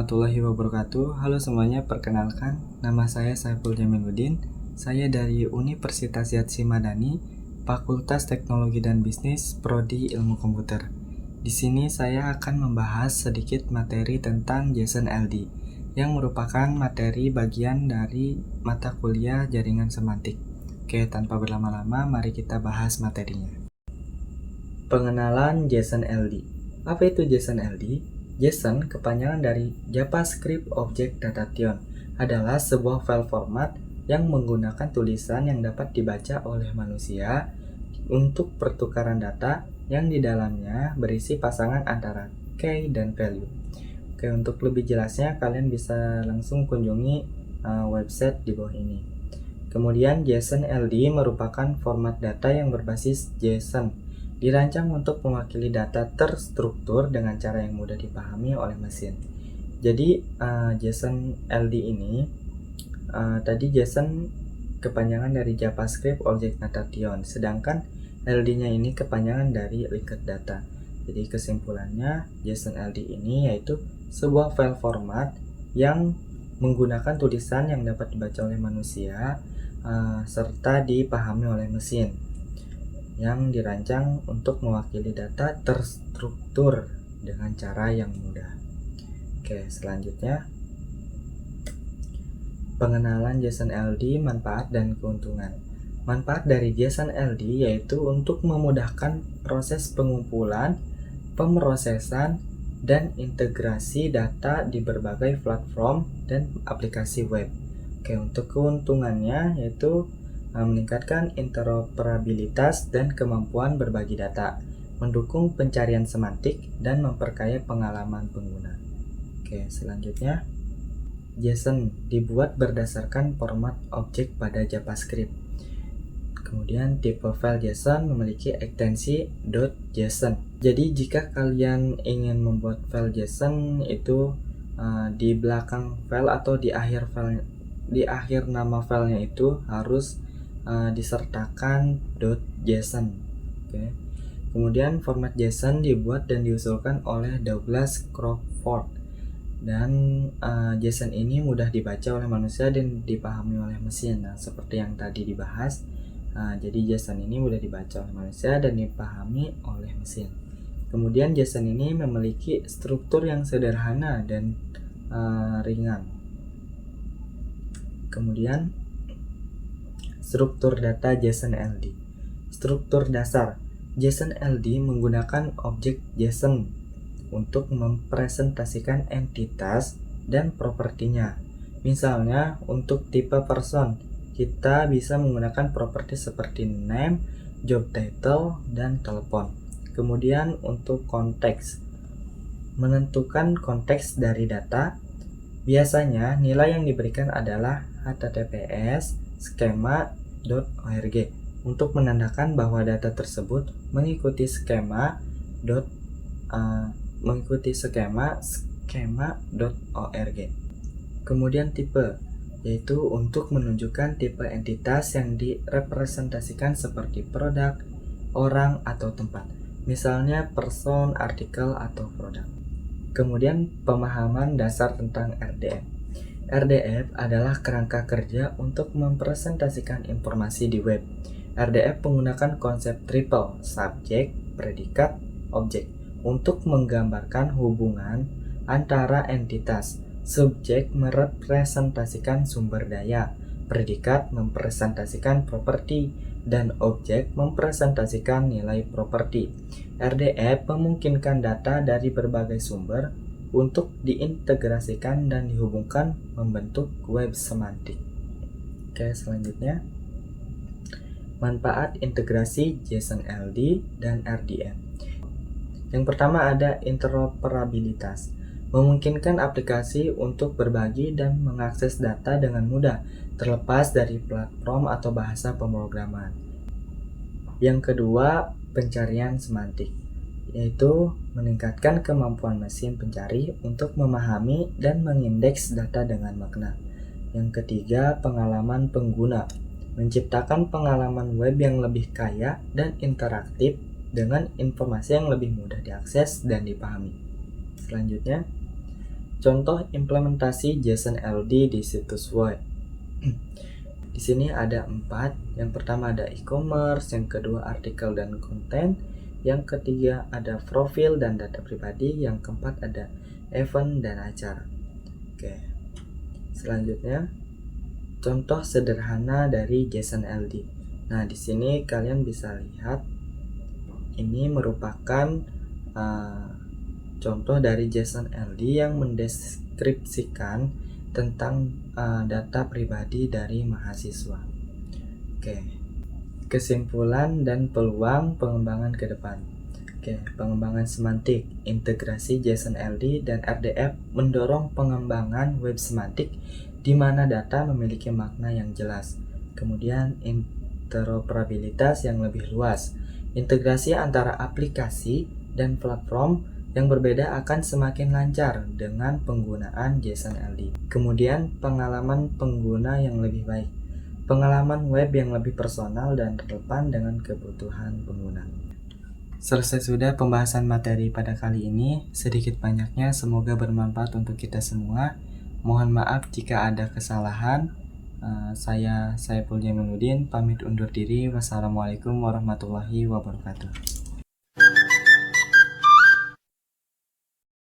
warahmatullahi wabarakatuh. Halo semuanya, perkenalkan nama saya Saiful Jamiluddin. Saya dari Universitas Yatsi Madani, Fakultas Teknologi dan Bisnis, Prodi Ilmu Komputer. Di sini saya akan membahas sedikit materi tentang JSON LD yang merupakan materi bagian dari mata kuliah Jaringan Semantik. Oke, tanpa berlama-lama, mari kita bahas materinya. Pengenalan JSON LD. Apa itu JSON LD? JSON, kepanjangan dari JavaScript Object Datation, adalah sebuah file format yang menggunakan tulisan yang dapat dibaca oleh manusia untuk pertukaran data yang di dalamnya berisi pasangan antara key dan value. Oke, untuk lebih jelasnya kalian bisa langsung kunjungi website di bawah ini. Kemudian JSON LD merupakan format data yang berbasis JSON, dirancang untuk mewakili data terstruktur dengan cara yang mudah dipahami oleh mesin. Jadi JSON LD ini tadi JSON kepanjangan dari JavaScript Object Datation, sedangkan LD-nya ini kepanjangan dari Linked Data. Jadi kesimpulannya JSON LD ini yaitu sebuah file format yang menggunakan tulisan yang dapat dibaca oleh manusia serta dipahami oleh mesin, yang dirancang untuk mewakili data terstruktur dengan cara yang mudah. Oke, selanjutnya pengenalan JSON LD, manfaat dan keuntungan. Manfaat dari JSON LD yaitu untuk memudahkan proses pengumpulan, pemrosesan, dan integrasi data di berbagai platform dan aplikasi web. Oke, untuk keuntungannya yaitu meningkatkan interoperabilitas dan kemampuan berbagi data, mendukung pencarian semantik, dan memperkaya pengalaman pengguna. Oke, selanjutnya JSON dibuat berdasarkan format objek pada JavaScript. Kemudian tipe file JSON memiliki ekstensi .json. Jadi jika kalian ingin membuat file JSON itu di belakang file atau di akhir nama filenya itu harus disertakan .json. Oke. Kemudian format JSON dibuat dan diusulkan oleh Douglas Crawford, dan JSON ini mudah dibaca oleh manusia dan dipahami oleh mesin. Nah, seperti yang tadi dibahas, jadi JSON ini mudah dibaca oleh manusia dan dipahami oleh mesin. Kemudian JSON ini memiliki struktur yang sederhana dan ringan. Kemudian struktur data JSON LD. Struktur dasar JSON LD menggunakan objek JSON untuk mempresentasikan entitas dan propertinya. Misalnya untuk tipe person, kita bisa menggunakan properti seperti name, job title, dan telepon. Kemudian untuk konteks, menentukan konteks dari data. Biasanya nilai yang diberikan adalah HTTPS skema.org untuk menandakan bahwa data tersebut mengikuti skema.org. Kemudian tipe, yaitu untuk menunjukkan tipe entitas yang direpresentasikan seperti produk, orang, atau tempat. Misalnya person, artikel, atau produk. Kemudian pemahaman dasar tentang RDF. RDF adalah kerangka kerja untuk mempresentasikan informasi di web. RDF menggunakan konsep triple, subjek, predikat, objek, untuk menggambarkan hubungan antara entitas. Subjek merepresentasikan sumber daya, predikat mempresentasikan properti, dan objek mempresentasikan nilai properti. RDF memungkinkan data dari berbagai sumber untuk diintegrasikan dan dihubungkan membentuk web semantik. Oke, selanjutnya manfaat integrasi JSON LD dan RDF. Yang pertama ada interoperabilitas, memungkinkan aplikasi untuk berbagi dan mengakses data dengan mudah, terlepas dari platform atau bahasa pemrograman. Yang kedua, pencarian semantik, yaitu meningkatkan kemampuan mesin pencari untuk memahami dan mengindeks data dengan makna. Yang ketiga, pengalaman pengguna, menciptakan pengalaman web yang lebih kaya dan interaktif dengan informasi yang lebih mudah diakses dan dipahami. Selanjutnya, Contoh implementasi JSON LD di situs web. Di sini ada 4. Yang pertama ada e-commerce, yang kedua artikel dan konten, yang ketiga ada profil dan data pribadi, yang keempat ada event dan acara. Oke. Selanjutnya, contoh sederhana dari JSON LD. Nah, di sini kalian bisa lihat ini merupakan contoh dari JSON LD yang mendeskripsikan tentang data pribadi dari mahasiswa. Oke. Kesimpulan dan peluang pengembangan ke depan. Oke, pengembangan semantik, integrasi JSON LD dan RDF mendorong pengembangan web semantik di mana data memiliki makna yang jelas. Kemudian interoperabilitas yang lebih luas. Integrasi antara aplikasi dan platform yang berbeda akan semakin lancar dengan penggunaan JSON LD. Kemudian pengalaman pengguna yang lebih baik. Pengalaman web yang lebih personal dan relevan dengan kebutuhan pengguna. Selesai sudah pembahasan materi pada kali ini. Sedikit banyaknya semoga bermanfaat untuk kita semua. Mohon maaf jika ada kesalahan. Saya Saiful Jamiluddin pamit undur diri. Wassalamualaikum warahmatullahi wabarakatuh.